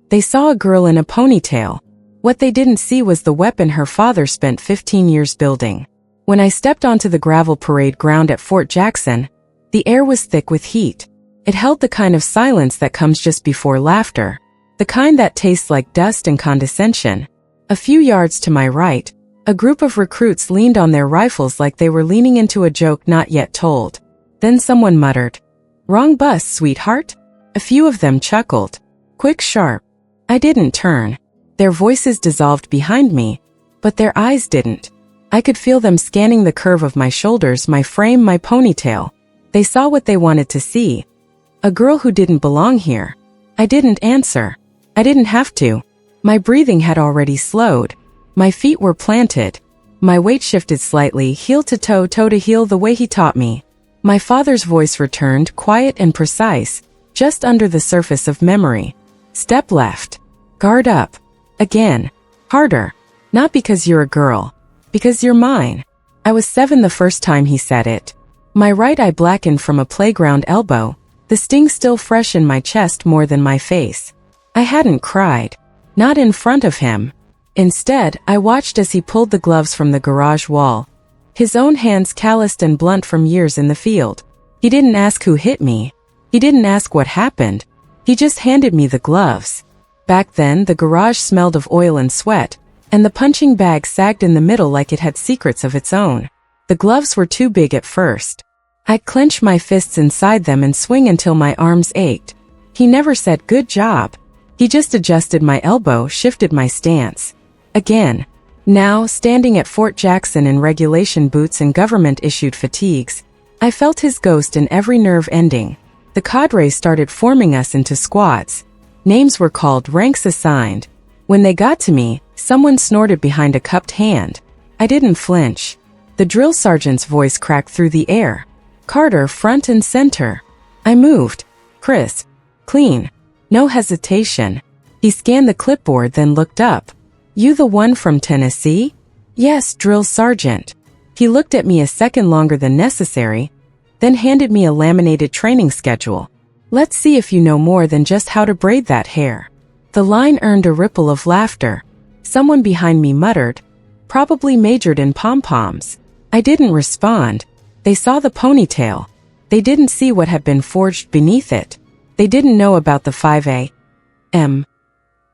They saw a girl in a ponytail. What they didn't see was the weapon her father spent 15 years building. When I stepped onto the gravel parade ground at Fort Jackson, the air was thick with heat. It held the kind of silence that comes just before laughter, the kind that tastes like dust and condescension. A few yards to my right, a group of recruits leaned on their rifles like they were leaning into a joke not yet told. Then someone muttered, "Wrong bus, sweetheart?" A few of them chuckled. Quick, sharp. I didn't turn. Their voices dissolved behind me, but their eyes didn't. I could feel them scanning the curve of my shoulders, my frame, my ponytail. They saw what they wanted to see. A girl who didn't belong here. I didn't answer. I didn't have to. My breathing had already slowed. My feet were planted. My weight shifted slightly, heel to toe, toe to heel, the way he taught me. My father's voice returned, quiet and precise, just under the surface of memory. Step left. Guard up. Again. Harder. Not because you're a girl. Because you're mine. I was 7 the first time he said it. My right eye blackened from a playground elbow, the sting still fresh in my chest more than my face. I hadn't cried. Not in front of him. Instead, I watched as he pulled the gloves from the garage wall, his own hands calloused and blunt from years in the field. He didn't ask who hit me. He didn't ask what happened. He just handed me the gloves. Back then, the garage smelled of oil and sweat, and the punching bag sagged in the middle like it had secrets of its own. The gloves were too big at first. I'd clench my fists inside them and swing until my arms ached. He never said good job. He just adjusted my elbow, shifted my stance. Again. Now, standing at Fort Jackson in regulation boots and government-issued fatigues, I felt his ghost in every nerve ending. The cadre started forming us into squads. Names were called, ranks assigned. When they got to me, someone snorted behind a cupped hand. I didn't flinch. The drill sergeant's voice cracked through the air. "Carter, front and center." I moved. Crisp. Clean. No hesitation. He scanned the clipboard, then looked up. "You the one from Tennessee?" "Yes, drill sergeant." He looked at me a second longer than necessary, then handed me a laminated training schedule. "Let's see if you know more than just how to braid that hair." The line earned a ripple of laughter. Someone behind me muttered, "Probably majored in pom-poms." I didn't respond. They saw the ponytail. They didn't see what had been forged beneath it. They didn't know about the 5 a.m.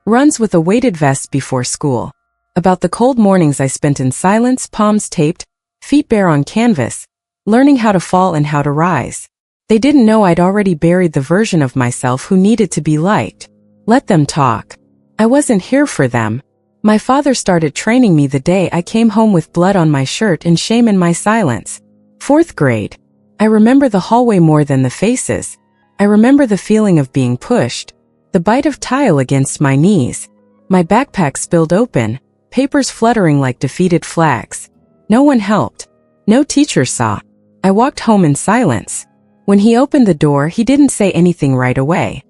runs with a weighted vest before school. About the cold mornings I spent in silence, palms taped, feet bare on canvas, learning how to fall and how to rise. They didn't know I'd already buried the version of myself who needed to be liked. Let them talk. I wasn't here for them. My father started training me the day I came home with blood on my shirt and shame in my silence. 4th grade. I remember the hallway more than the faces. I remember the feeling of being pushed, the bite of tile against my knees. My backpack spilled open, papers fluttering like defeated flags. No one helped. No teacher saw. I walked home in silence. When he opened the door, he didn't say anything right away.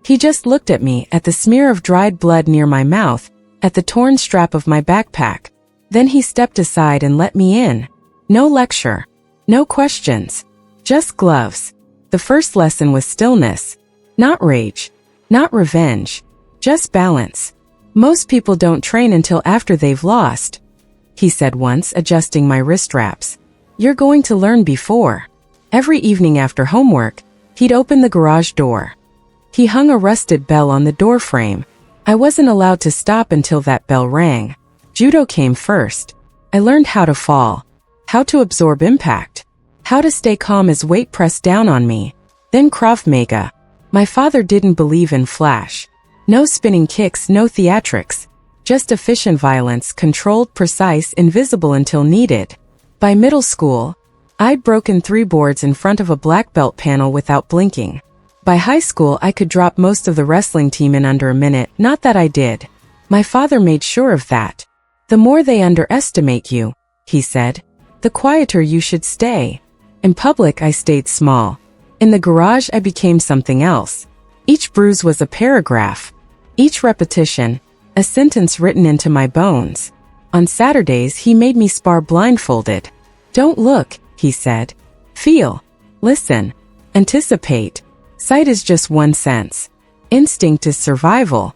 He just looked at me, at the smear of dried blood near my mouth, at the torn strap of my backpack. Then he stepped aside and let me in. No lecture. No questions. Just gloves. The first lesson was stillness. Not rage. Not revenge. Just balance. "Most people don't train until after they've lost," he said once, adjusting my wrist wraps. "You're going to learn before." Every evening after homework, he'd open the garage door. He hung a rusted bell on the door frame. I wasn't allowed to stop until that bell rang. Judo came first. I learned how to fall, how to absorb impact, how to stay calm as weight pressed down on me. Then Krav Maga. My father didn't believe in flash. No spinning kicks, no theatrics. Just efficient violence, controlled, precise, invisible until needed. By middle school, I'd broken 3 boards in front of a black belt panel without blinking. By high school, I could drop most of the wrestling team in under a minute, not that I did. My father made sure of that. "The more they underestimate you," he said, "the quieter you should stay." In public, I stayed small. In the garage, I became something else. Each bruise was a paragraph. Each repetition, a sentence written into my bones. On Saturdays, he made me spar blindfolded. "Don't look," he said. "Feel. Listen. Anticipate. Sight is just one sense. Instinct is survival.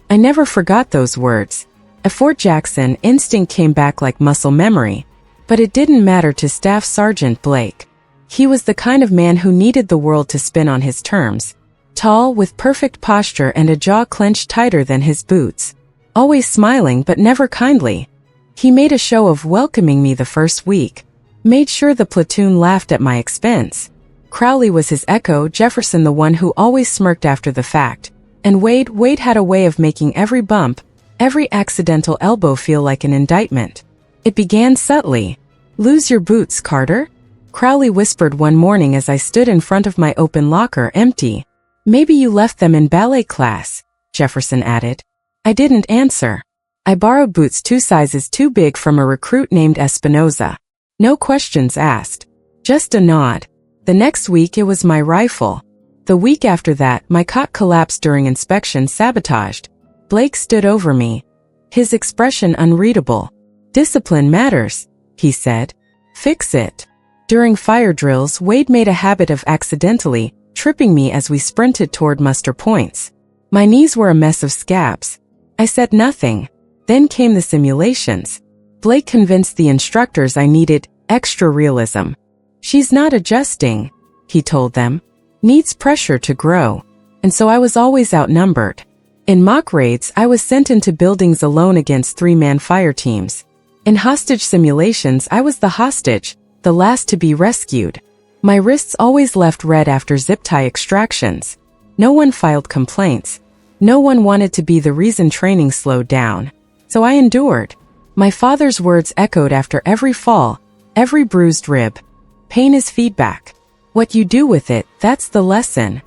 I never forgot those words. At Fort Jackson, instinct came back like muscle memory. But it didn't matter to Staff Sergeant Blake. He was the kind of man who needed the world to spin on his terms. Tall, with perfect posture and a jaw clenched tighter than his boots. Always smiling but never kindly. He made a show of welcoming me the first week. Made sure the platoon laughed at my expense. Crowley was his echo, Jefferson the one who always smirked after the fact. And Wade had a way of making every bump, every accidental elbow feel like an indictment. It began subtly. "Lose your boots, Carter?" Crowley whispered one morning as I stood in front of my open locker, empty. "Maybe you left them in ballet class," Jefferson added. I didn't answer. I borrowed boots 2 sizes too big from a recruit named Espinoza. No questions asked. Just a nod. The next week it was my rifle. The week after that, my cot collapsed during inspection, sabotaged. Blake stood over me. His expression unreadable. "Discipline matters," he said. "Fix it." During fire drills, Wade made a habit of accidentally tripping me as we sprinted toward muster points. My knees were a mess of scabs. I said nothing. Then came the simulations. Blake convinced the instructors I needed extra realism. "She's not adjusting," he told them. "Needs pressure to grow." And so I was always outnumbered. In mock raids, I was sent into buildings alone against 3-man fire teams. In hostage simulations, I was the hostage, the last to be rescued. My wrists always left red after zip tie extractions. No one filed complaints. No one wanted to be the reason training slowed down. So I endured. My father's words echoed after every fall, every bruised rib. Pain is feedback. What you do with it, that's the lesson.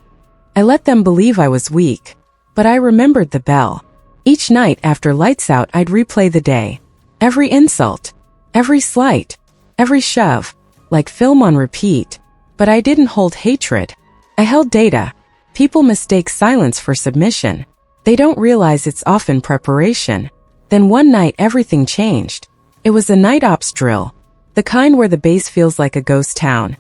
I let them believe I was weak. But I remembered the bell. Each night after lights out, I'd replay the day. Every insult. Every slight. Every shove. Like film on repeat. But I didn't hold hatred. I held data. People mistake silence for submission. They don't realize it's often preparation. Then one night everything changed. It was a night ops drill. The kind where the base feels like a ghost town.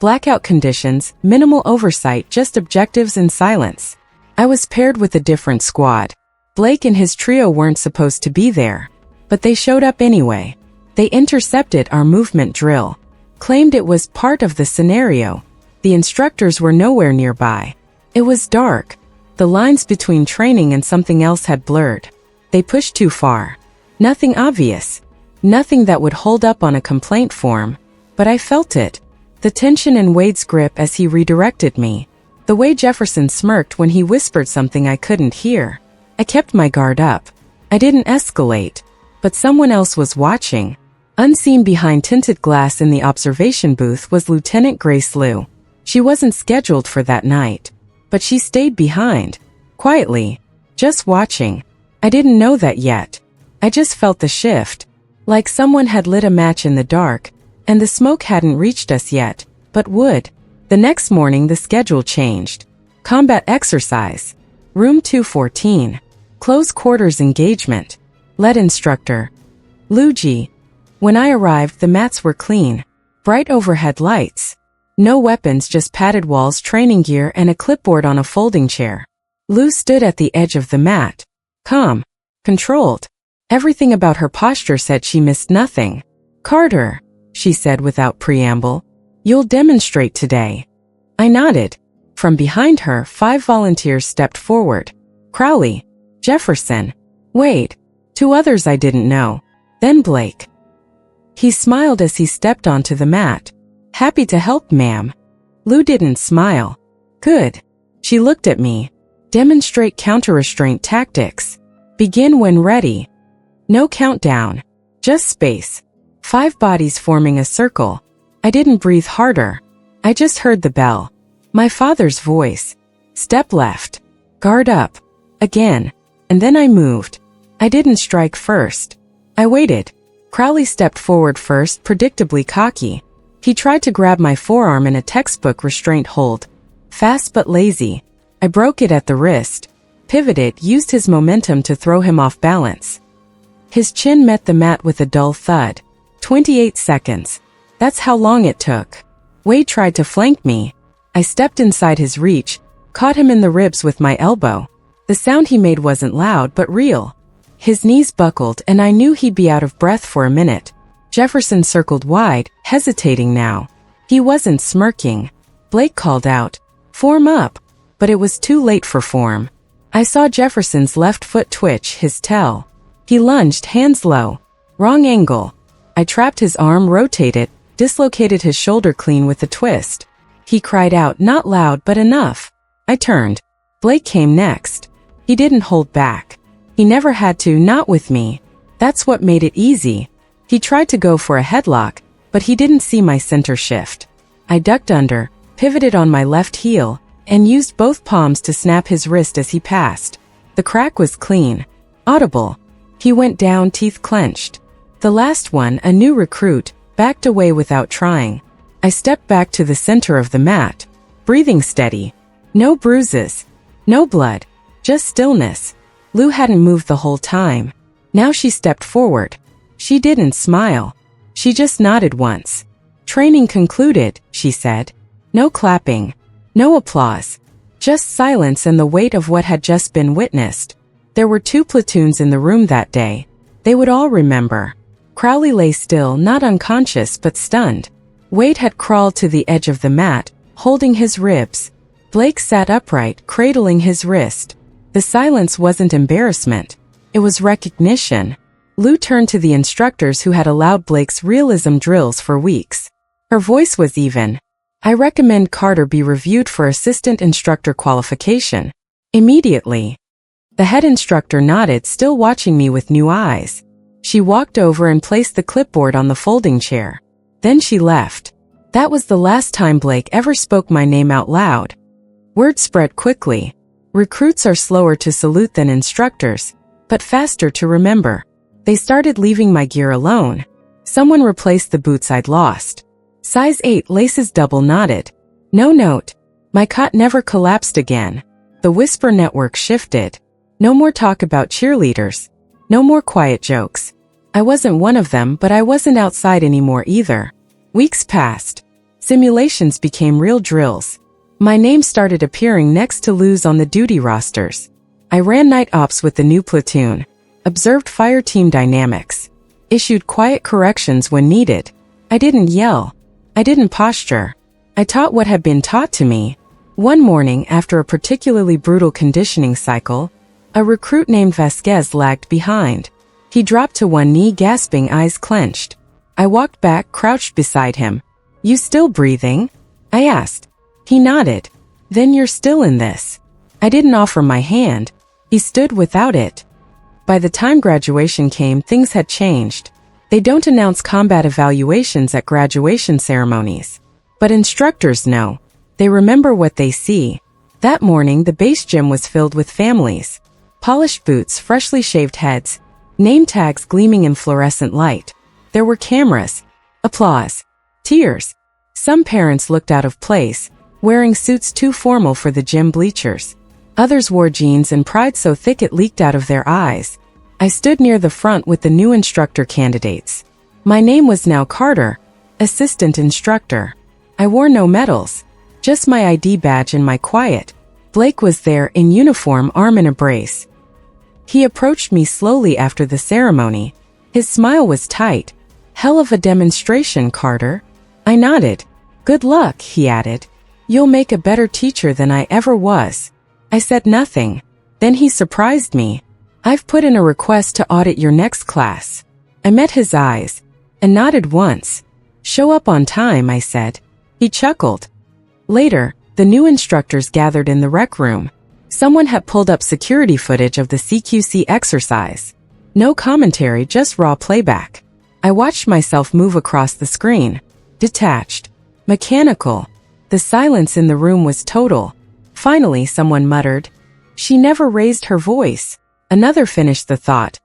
Blackout conditions, minimal oversight, just objectives and silence. I was paired with a different squad. Blake and his trio weren't supposed to be there. But they showed up anyway. They intercepted our movement drill. Claimed it was part of the scenario. The instructors were nowhere nearby. It was dark. The lines between training and something else had blurred. They pushed too far. Nothing obvious. Nothing that would hold up on a complaint form. But I felt it. The tension in Wade's grip as he redirected me. The way Jefferson smirked when he whispered something I couldn't hear. I kept my guard up. I didn't escalate. But someone else was watching. Unseen behind tinted glass in the observation booth was Lieutenant Grace Liu. She wasn't scheduled for that night. But she stayed behind. Quietly. Just watching. I didn't know that yet. I just felt the shift. Like someone had lit a match in the dark, and the smoke hadn't reached us yet, but would. The next morning the schedule changed. Combat exercise. Room 214. Close quarters engagement. Lead instructor. Luigi. When I arrived, the mats were clean. Bright overhead lights. No weapons, just padded walls, training gear, and a clipboard on a folding chair. Lou stood at the edge of the mat. Calm. Controlled. Everything about her posture said she missed nothing. "Carter," she said without preamble, "you'll demonstrate today." I nodded. From behind her, 5 volunteers stepped forward. Crowley. Jefferson. Wade. 2 others I didn't know. Then Blake. He smiled as he stepped onto the mat. "Happy to help, ma'am." Lou didn't smile. "Good." She looked at me. "Demonstrate counter-restraint tactics. Begin when ready." No countdown. Just space. 5 bodies forming a circle. I didn't breathe harder. I just heard the bell. My father's voice. Step left. Guard up. Again. And then I moved. I didn't strike first. I waited. Crowley stepped forward first, predictably cocky. He tried to grab my forearm in a textbook restraint hold. Fast but lazy. I broke it at the wrist. Pivoted, used his momentum to throw him off balance. His chin met the mat with a dull thud. 28 seconds. That's how long it took. Wade tried to flank me. I stepped inside his reach, caught him in the ribs with my elbow. The The sound he made wasn't loud but real. His knees buckled and I knew he'd be out of breath for a minute. Jefferson circled wide, hesitating now. He wasn't smirking. Blake called out, "Form up!" But it was too late for form. I saw Jefferson's left foot twitch, his toe. He lunged, hands low. Wrong angle. I trapped his arm, rotated, dislocated his shoulder clean with a twist. He cried out, not loud but enough. I turned. Blake came next. He didn't hold back. He never had to, not with me. That's what made it easy. He tried to go for a headlock, but he didn't see my center shift. I ducked under, pivoted on my left heel, and used both palms to snap his wrist as he passed. The crack was clean. Audible. He went down, teeth clenched. The last one, a new recruit, backed away without trying. I stepped back to the center of the mat, breathing steady. No bruises. No blood. Just stillness. Lou hadn't moved the whole time. Now she stepped forward. She didn't smile. She just nodded once. Training concluded, she said. No clapping. No applause. Just silence and the weight of what had just been witnessed. There were 2 platoons in the room that day. They would all remember. Crowley lay still, not unconscious but stunned. Wade had crawled to the edge of the mat, holding his ribs. Blake sat upright, cradling his wrist. The silence wasn't embarrassment. It was recognition. Lou turned to the instructors who had allowed Blake's realism drills for weeks. Her voice was even. I recommend Carter be reviewed for assistant instructor qualification. Immediately. The head instructor nodded, still watching me with new eyes. She walked over and placed the clipboard on the folding chair. Then she left. That was the last time Blake ever spoke my name out loud. Word spread quickly. Recruits are slower to salute than instructors, but faster to remember. They started leaving my gear alone. Someone replaced the boots I'd lost. Size 8 laces double knotted. No note. My cot never collapsed again. The whisper network shifted. No more talk about cheerleaders. No more quiet jokes. I wasn't one of them, but I wasn't outside anymore either. Weeks passed. Simulations became real drills. My name started appearing next to Lou's on the duty rosters. I ran night ops with the new platoon. Observed fire team dynamics. Issued quiet corrections when needed. I didn't yell. I didn't posture. I taught what had been taught to me. One morning, after a particularly brutal conditioning cycle, a recruit named Vasquez lagged behind. He dropped to one knee, gasping, eyes clenched. I walked back, crouched beside him. "You still breathing?" I asked. He nodded. "Then you're still in this." I didn't offer my hand. He stood without it. By the time graduation came, things had changed. They don't announce combat evaluations at graduation ceremonies. But instructors know. They remember what they see. That morning, the base gym was filled with families. Polished boots, freshly shaved heads, name tags gleaming in fluorescent light. There were cameras. Applause. Tears. Some parents looked out of place, wearing suits too formal for the gym bleachers. Others wore jeans and pride so thick it leaked out of their eyes. I stood near the front with the new instructor candidates. My name was now Carter, assistant instructor. I wore no medals, just my ID badge and my quiet. Blake was there in uniform, arm in a brace. He approached me slowly after the ceremony. His smile was tight. "Hell of a demonstration, Carter." I nodded. "Good luck," he added. "You'll make a better teacher than I ever was." I said nothing. Then he surprised me. "I've put in a request to audit your next class." I met his eyes and nodded once. "Show up on time," I said. He chuckled. Later, the new instructors gathered in the rec room. Someone had pulled up security footage of the CQC exercise. No commentary, just raw playback. I watched myself move across the screen. Detached. Mechanical. The silence in the room was total. Finally, someone muttered, "She never raised her voice." Another finished the thought.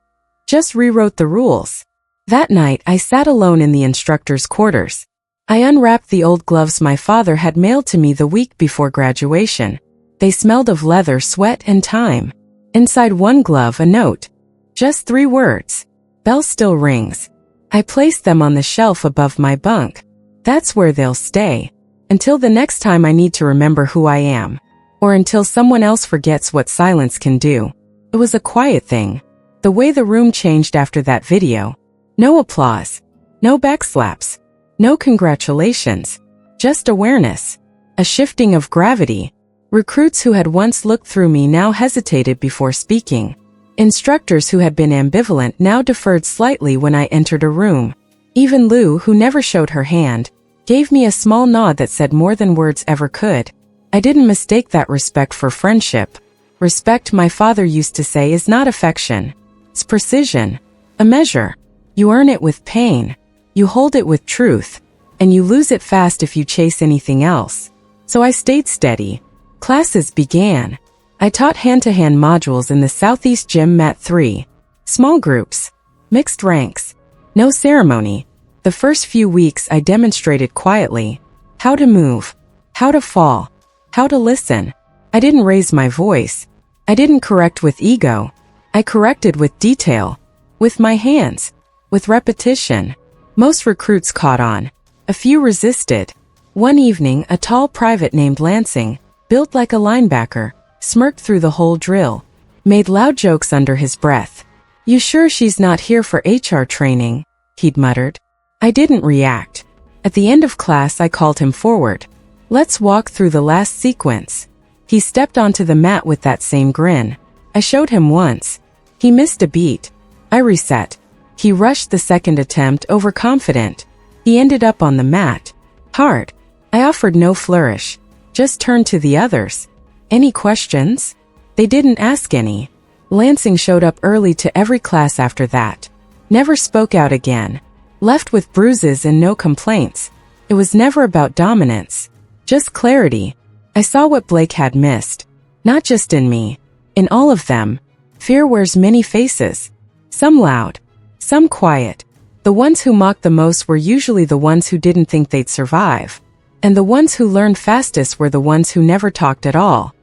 "Just rewrote the rules." That night, I sat alone in the instructor's quarters. I unwrapped the old gloves my father had mailed to me the week before graduation. They smelled of leather, sweat, and time. Inside one glove, a note. Just 3 words. "Bell still rings." I placed them on the shelf above my bunk. That's where they'll stay. Until the next time I need to remember who I am. or until someone else forgets what silence can do. It was a quiet thing. The way the room changed after that video. No applause. No backslaps. No congratulations. Just awareness. A shifting of gravity. Recruits who had once looked through me now hesitated before speaking. Instructors who had been ambivalent now deferred slightly when I entered a room. Even Lou, who never showed her hand, gave me a small nod that said more than words ever could. I didn't mistake that respect for friendship. Respect, my father used to say, is not affection. It's precision. A measure. You earn it with pain. You hold it with truth. And you lose it fast if you chase anything else. So I stayed steady. Classes began. I taught hand-to-hand modules in the Southeast Gym Mat 3. Small groups. Mixed ranks. No ceremony. The first few weeks I demonstrated quietly. How to move. How to fall. How to listen. I didn't raise my voice. I didn't correct with ego. I corrected with detail. With my hands. With repetition. Most recruits caught on. A few resisted. One evening, a tall private named Lansing, built like a linebacker, smirked through the whole drill, made loud jokes under his breath. "You sure she's not here for HR training?" he'd muttered. I didn't react. At the end of class, I called him forward. "Let's walk through the last sequence." He stepped onto the mat with that same grin. I showed him once. He missed a beat. I reset. He rushed the second attempt, overconfident. He ended up on the mat. Hard. I offered no flourish. Just turned to the others. "Any questions?" They didn't ask any. Lansing showed up early to every class after that. Never spoke out again. Left with bruises and no complaints. It was never about dominance. Just clarity. I saw what Blake had missed. Not just in me. In all of them. Fear wears many faces. Some loud. Some quiet. The ones who mocked the most were usually the ones who didn't think they'd survive. And the ones who learned fastest were the ones who never talked at all.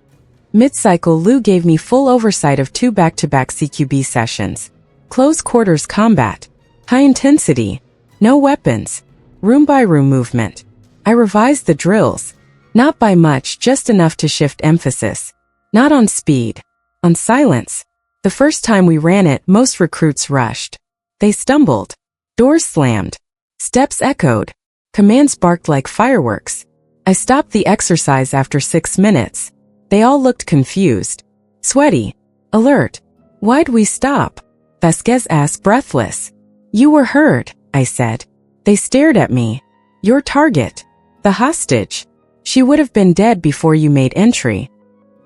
Mid-cycle, Lou gave me full oversight of 2 back-to-back CQB sessions. Close quarters combat. High intensity. No weapons. Room-by-room movement. I revised the drills. Not by much, just enough to shift emphasis. Not on speed. On silence. The first time we ran it, most recruits rushed. They stumbled. Doors slammed. Steps echoed. Commands barked like fireworks. I stopped the exercise after 6 minutes. They all looked confused. Sweaty. Alert. "Why'd we stop?" Vasquez asked, breathless. "You were heard," I said. They stared at me. "Your target. The hostage. She would have been dead before you made entry."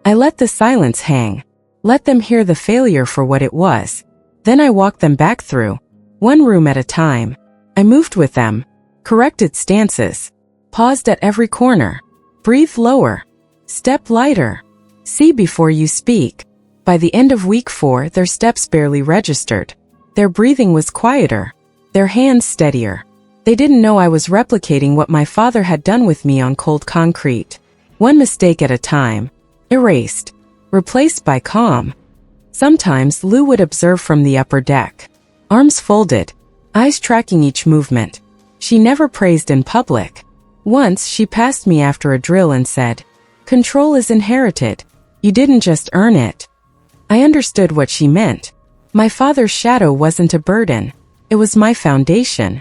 I let the silence hang. Let them hear the failure for what it was. Then I walked them back through. One room at a time. I moved with them. Corrected stances. Paused at every corner. Breathe lower. Step lighter. See before you speak. By the end of week 4, their steps barely registered. Their breathing was quieter. Their hands steadier. They didn't know I was replicating what my father had done with me on cold concrete. One mistake at a time. Erased. Replaced by calm. Sometimes Lou would observe from the upper deck. Arms folded. Eyes tracking each movement. She never praised in public. Once she passed me after a drill and said, "Control is inherited. You didn't just earn it." I understood what she meant. My father's shadow wasn't a burden. It was my foundation.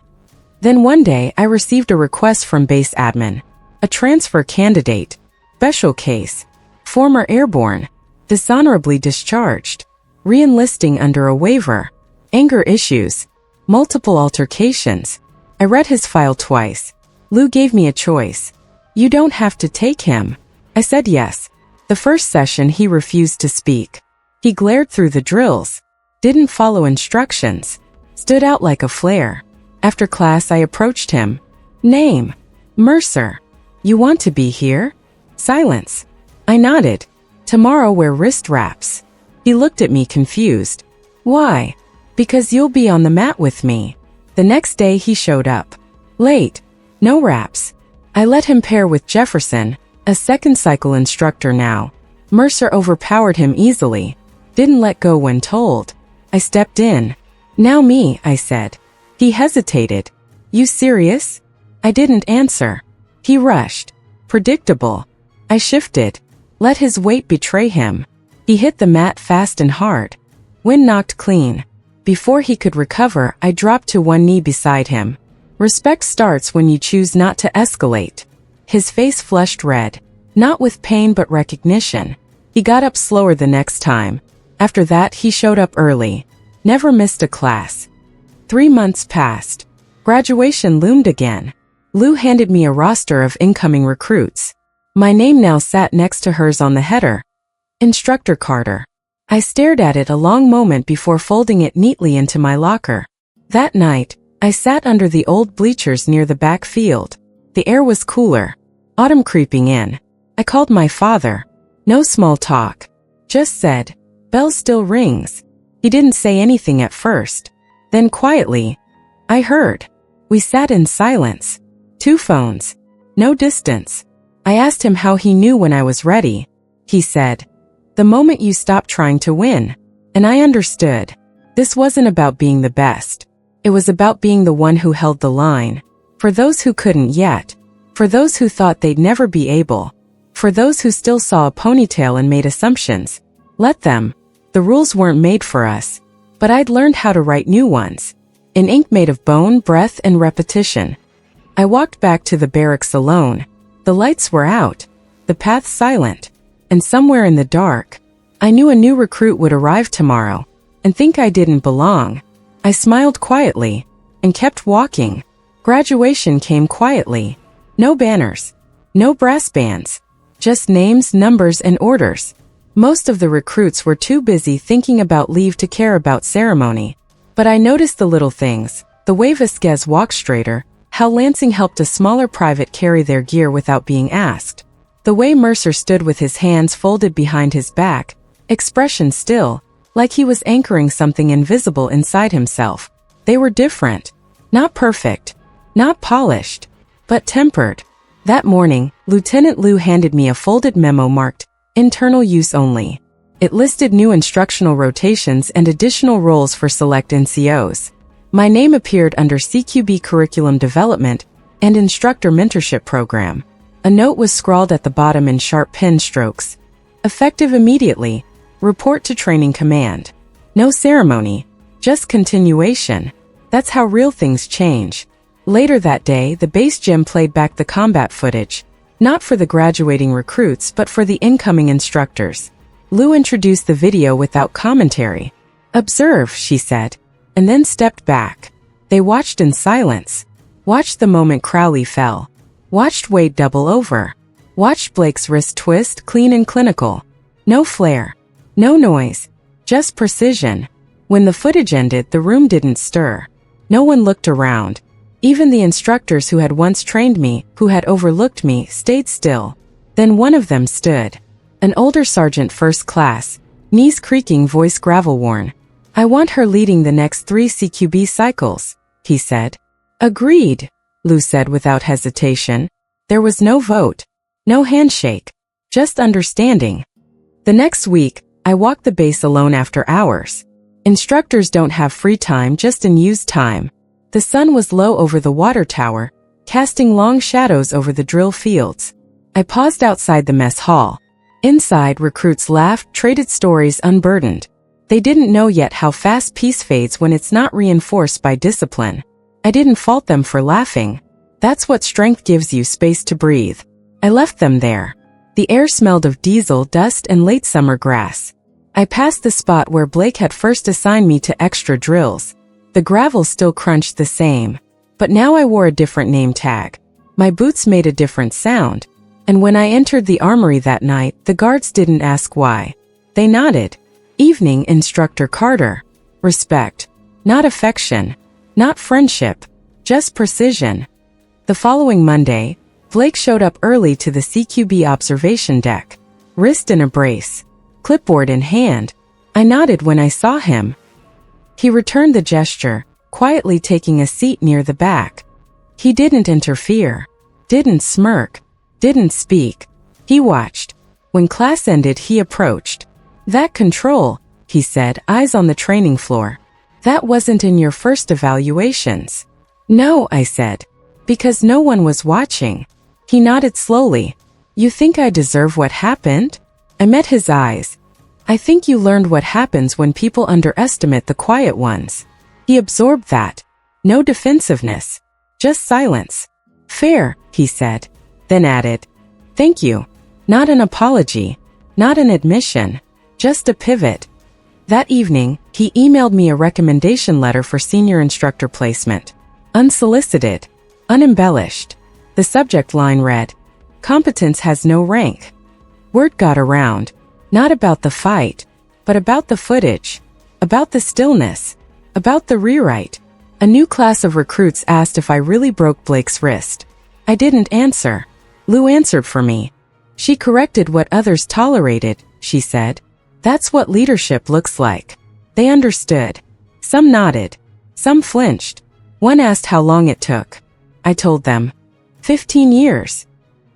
Then one day I received a request from base admin. A transfer candidate. Special case. Former airborne. Dishonorably discharged. Re-enlisting under a waiver. Anger issues. Multiple altercations. I read his file twice. Lou gave me a choice. "You don't have to take him." I said yes. The first session he refused to speak. He glared through the drills. Didn't follow instructions. Stood out like a flare. After class I approached him. "Name?" "Mercer." "You want to be here?" Silence. I nodded. "Tomorrow wear wrist wraps." He looked at me confused. "Why?" "Because you'll be on the mat with me." The next day he showed up. Late. No wraps. I let him pair with Jefferson, a second cycle instructor now. Mercer overpowered him easily. Didn't let go when told. I stepped in. "Now me," I said. He hesitated. "You serious?" I didn't answer. He rushed. Predictable. I shifted. Let his weight betray him. He hit the mat fast and hard. Wind knocked clean. Before he could recover, I dropped to one knee beside him. Respect starts when you choose not to escalate. His face flushed red. Not with pain but recognition. He got up slower the next time. After that, he showed up early. Never missed a class. 3 months passed. Graduation loomed again. Lou handed me a roster of incoming recruits. My name now sat next to hers on the header. Instructor Carter. I stared at it a long moment before folding it neatly into my locker. That night, I sat under the old bleachers near the back field. The air was cooler. Autumn creeping in. I called my father. No small talk. Just said, "Bell still rings." He didn't say anything at first. Then quietly, I heard. We sat in silence. 2 phones. No distance. I asked him how he knew when I was ready. He said, "The moment you stop trying to win." And I understood. This wasn't about being the best. It was about being the one who held the line. For those who couldn't yet. For those who thought they'd never be able. For those who still saw a ponytail and made assumptions. Let them. The rules weren't made for us. But I'd learned how to write new ones. In ink made of bone, breath, and repetition. I walked back to the barracks alone. The lights were out. The path silent. And somewhere in the dark, I knew a new recruit would arrive tomorrow. And think I didn't belong. I smiled quietly. And kept walking. Graduation came quietly. No banners. No brass bands. Just names, numbers, and orders. Most of the recruits were too busy thinking about leave to care about ceremony. But I noticed the little things. The way Vasquez walked straighter. How Lansing helped a smaller private carry their gear without being asked. The way Mercer stood with his hands folded behind his back. Expression still. Like he was anchoring something invisible inside himself. They were different. Not perfect. Not polished. But tempered. That morning, Lieutenant Lou handed me a folded memo marked, "Internal use only." It listed new instructional rotations and additional roles for select NCOs. My name appeared under CQB Curriculum Development and Instructor Mentorship Program. A note was scrawled at the bottom in sharp pen strokes. Effective immediately. Report to Training Command. No ceremony. Just continuation. That's how real things change. Later that day, the base gym played back the combat footage. Not for the graduating recruits but for the incoming instructors. Lou introduced the video without commentary. "Observe," she said, and then stepped back. They watched in silence. Watched the moment Crowley fell. Watched Wade double over. Watched Blake's wrist twist clean and clinical. No flare. No noise. Just precision. When the footage ended, the room didn't stir. No one looked around. Even the instructors who had once trained me, who had overlooked me, stayed still. Then one of them stood. An older sergeant first class, knees creaking, voice gravel-worn. "I want her leading the next 3 CQB cycles," he said. "Agreed," Lou said without hesitation. There was no vote. No handshake. Just understanding. The next week, I walked the base alone after hours. Instructors don't have free time, just unused time. The sun was low over the water tower, casting long shadows over the drill fields. I paused outside the mess hall. Inside, recruits laughed, traded stories unburdened. They didn't know yet how fast peace fades when it's not reinforced by discipline. I didn't fault them for laughing. That's what strength gives you, space to breathe. I left them there. The air smelled of diesel, dust, and late summer grass. I passed the spot where Blake had first assigned me to extra drills. The gravel still crunched the same. But now I wore a different name tag. My boots made a different sound. And when I entered the armory that night, the guards didn't ask why. They nodded. "Evening, Instructor Carter." Respect. Not affection. Not friendship. Just precision. The following Monday, Blake showed up early to the CQB observation deck. Wrist in a brace. Clipboard in hand. I nodded when I saw him. He returned the gesture, quietly taking a seat near the back. He didn't interfere. Didn't smirk. Didn't speak. He watched. When class ended, he approached. "That control," he said, eyes on the training floor. "That wasn't in your first evaluations." "No," I said. "Because no one was watching." He nodded slowly. "You think I deserve what happened?" I met his eyes. I think you learned what happens when people underestimate the quiet ones. He absorbed that. No defensiveness. Just silence. Fair, he said. Then added, thank you. Not an apology. Not an admission. Just a pivot. That evening, he emailed me a recommendation letter for senior instructor placement. Unsolicited. Unembellished. The subject line read, competence has no rank. Word got around. Not about the fight, but about the footage. About the stillness. About the rewrite. A new class of recruits asked if I really broke Blake's wrist. I didn't answer. Lou answered for me. She corrected what others tolerated, she said. That's what leadership looks like. They understood. Some nodded. Some flinched. One asked how long it took. I told them. 15 years.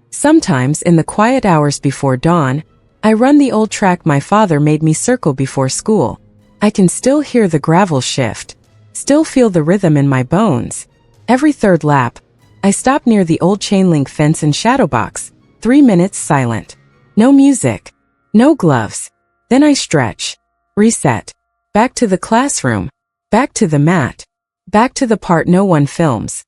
Sometimes in the quiet hours before dawn, I run the old track my father made me circle before school. I can still hear the gravel shift. Still feel the rhythm in my bones. Every third lap, I stop near the old chain-link fence and shadow box. 3 minutes silent. No music. No gloves. Then I stretch. Reset. Back to the classroom. Back to the mat. Back to the part no one films.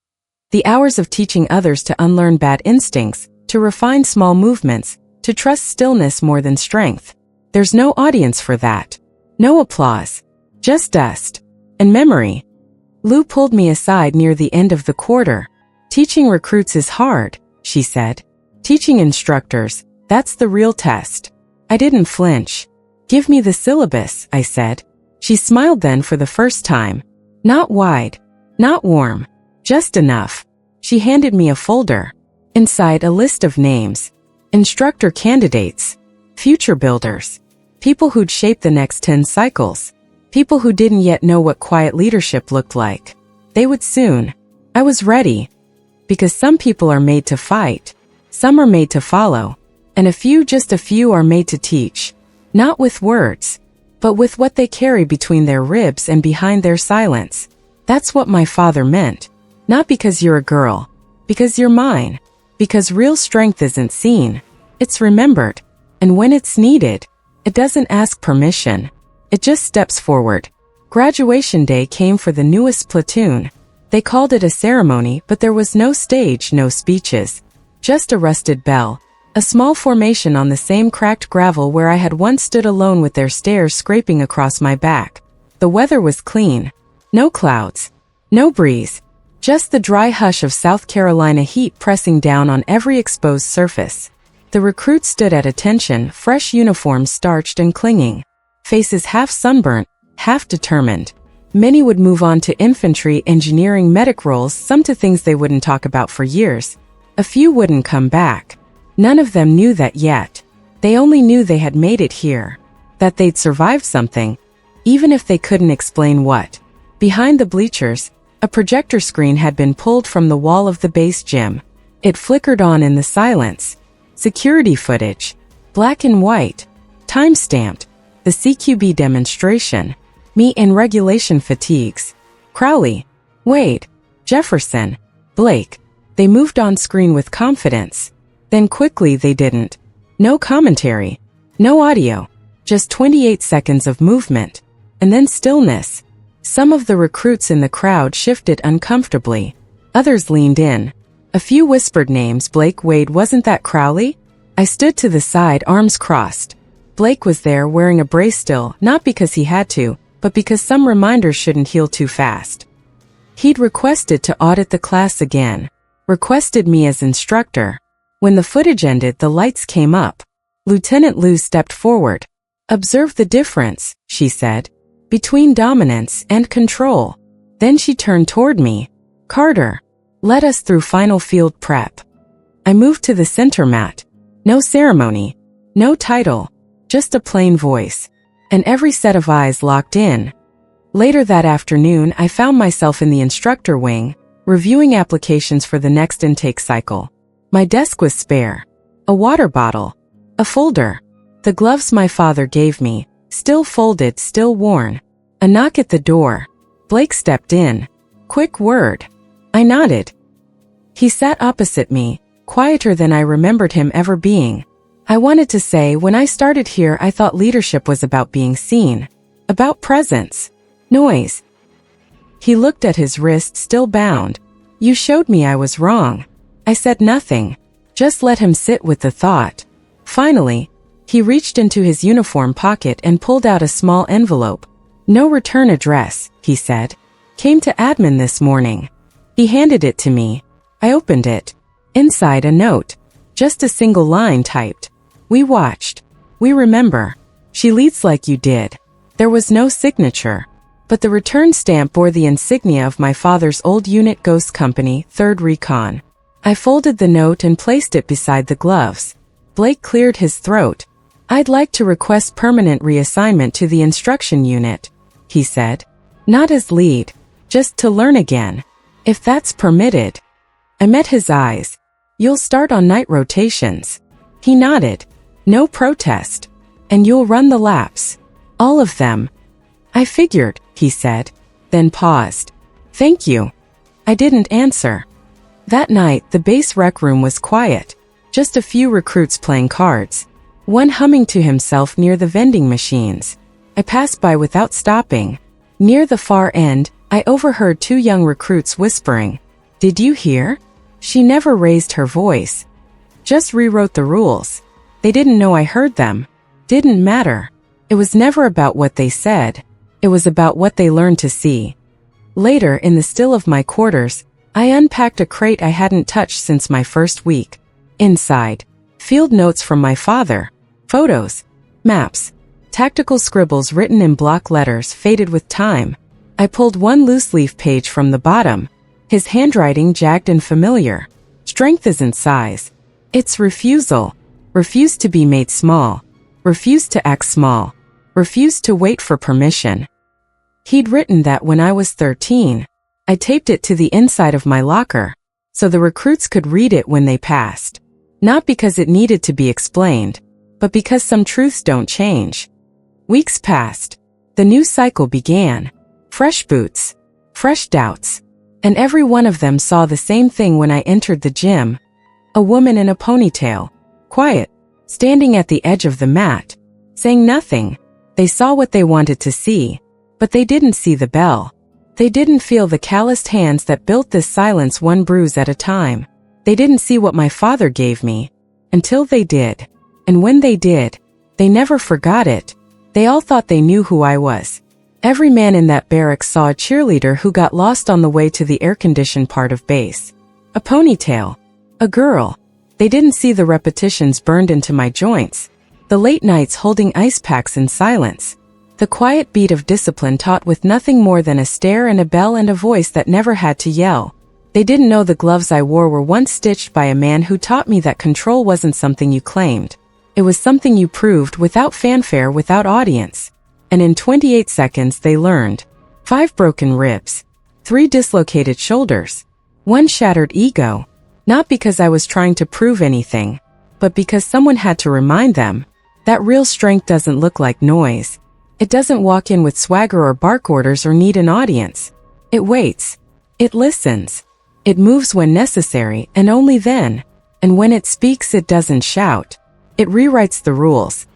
The hours of teaching others to unlearn bad instincts, to refine small movements, to trust stillness more than strength. There's no audience for that. No applause. Just dust. And memory. Lou pulled me aside near the end of the quarter. Teaching recruits is hard, she said. Teaching instructors, that's the real test. I didn't flinch. Give me the syllabus, I said. She smiled then for the first time. Not wide. Not warm. Just enough. She handed me a folder. Inside a list of names. Instructor candidates. Future builders. People who'd shape the next 10 cycles. People who didn't yet know what quiet leadership looked like. They would soon. I was ready. Because some people are made to fight. Some are made to follow. And a few, just a few, are made to teach. Not with words, but with what they carry between their ribs and behind their silence. That's what my father meant. Not because you're a girl. Because you're mine. Because real strength isn't seen. It's remembered. And when it's needed, it doesn't ask permission. It just steps forward. Graduation day came for the newest platoon. They called it a ceremony, but there was no stage, no speeches. Just a rusted bell. A small formation on the same cracked gravel where I had once stood alone with their stares scraping across my back. The weather was clean. No clouds. No breeze. Just the dry hush of South Carolina heat pressing down on every exposed surface. The recruits stood at attention, fresh uniforms starched and clinging. Faces half sunburnt, half determined. Many would move on to infantry, engineering, medic roles, some to things they wouldn't talk about for years. A few wouldn't come back. None of them knew that yet. They only knew they had made it here. That they'd survived something, even if they couldn't explain what. Behind the bleachers, a projector screen had been pulled from the wall of the base gym. It flickered on in the silence. Security footage. Black and white. Time-stamped. The CQB demonstration. Me in regulation fatigues. Crowley. Wade. Jefferson. Blake. They moved on screen with confidence. Then quickly they didn't. No commentary. No audio. Just 28 seconds of movement. And then stillness. Some of the recruits in the crowd shifted uncomfortably. Others leaned in. A few whispered names. Blake. Wade. Wasn't that Crowley? I stood to the side, arms crossed. Blake was there wearing a brace still, not because he had to, but because some reminders shouldn't heal too fast. He'd requested to audit the class again. Requested me as instructor. When the footage ended, the lights came up. Lieutenant Lou stepped forward. Observe the difference, she said, between dominance and control. Then she turned toward me. Carter, let us through final field prep. I moved to the center mat. No ceremony. No title. Just a plain voice. And every set of eyes locked in. Later that afternoon, I found myself in the instructor wing, reviewing applications for the next intake cycle. My desk was spare. A water bottle. A folder. The gloves my father gave me, still folded, still worn. A knock at the door. Blake stepped in. Quick word. I nodded. He sat opposite me, quieter than I remembered him ever being. I wanted to say when I started here I thought leadership was about being seen. About presence. Noise. He looked at his wrist still bound. You showed me I was wrong. I said nothing. Just let him sit with the thought. Finally, he reached into his uniform pocket and pulled out a small envelope. No return address, he said. Came to admin this morning. He handed it to me. I opened it. Inside a note. Just a single line typed. We watched. We remember. She leads like you did. There was no signature. But the return stamp bore the insignia of my father's old unit Ghost Company, 3rd Recon. I folded the note and placed it beside the gloves. Blake cleared his throat. I'd like to request permanent reassignment to the instruction unit, he said. Not as lead. Just to learn again. If that's permitted. I met his eyes. You'll start on night rotations. He nodded. No protest. And you'll run the laps. All of them. I figured, he said, then paused. Thank you. I didn't answer. That night, the base rec room was quiet. Just a few recruits playing cards. One humming to himself near the vending machines. I passed by without stopping. Near the far end, I overheard 2 young recruits whispering. Did you hear? She never raised her voice. Just rewrote the rules. They didn't know I heard them. Didn't matter. It was never about what they said. It was about what they learned to see. Later, in the still of my quarters, I unpacked a crate I hadn't touched since my first week. Inside, field notes from my father, photos, maps, tactical scribbles written in block letters faded with time. I pulled one loose leaf page from the bottom, his handwriting jagged and familiar. Strength isn't size. It's refusal. Refuse to be made small. Refuse to act small. Refuse to wait for permission. He'd written that when I was 13. I taped it to the inside of my locker, so the recruits could read it when they passed. Not because it needed to be explained, but because some truths don't change. Weeks passed. The new cycle began. Fresh boots. Fresh doubts. And every one of them saw the same thing when I entered the gym. A woman in a ponytail. Quiet. Standing at the edge of the mat. Saying nothing. They saw what they wanted to see. But they didn't see the bell. They didn't feel the calloused hands that built this silence one bruise at a time. They didn't see what my father gave me. Until they did. And when they did, they never forgot it. They all thought they knew who I was. Every man in that barracks saw a cheerleader who got lost on the way to the air-conditioned part of base. A ponytail. A girl. They didn't see the repetitions burned into my joints. The late nights holding ice packs in silence. The quiet beat of discipline taught with nothing more than a stare and a bell and a voice that never had to yell. They didn't know the gloves I wore were once stitched by a man who taught me that control wasn't something you claimed. It was something you proved without fanfare, without audience. And in 28 seconds they learned. 5 broken ribs. 3 dislocated shoulders. 1 shattered ego. Not because I was trying to prove anything, but because someone had to remind them that real strength doesn't look like noise. It doesn't walk in with swagger or bark orders or need an audience. It waits. It listens. It moves when necessary and only then. And when it speaks, it doesn't shout. It rewrites the rules.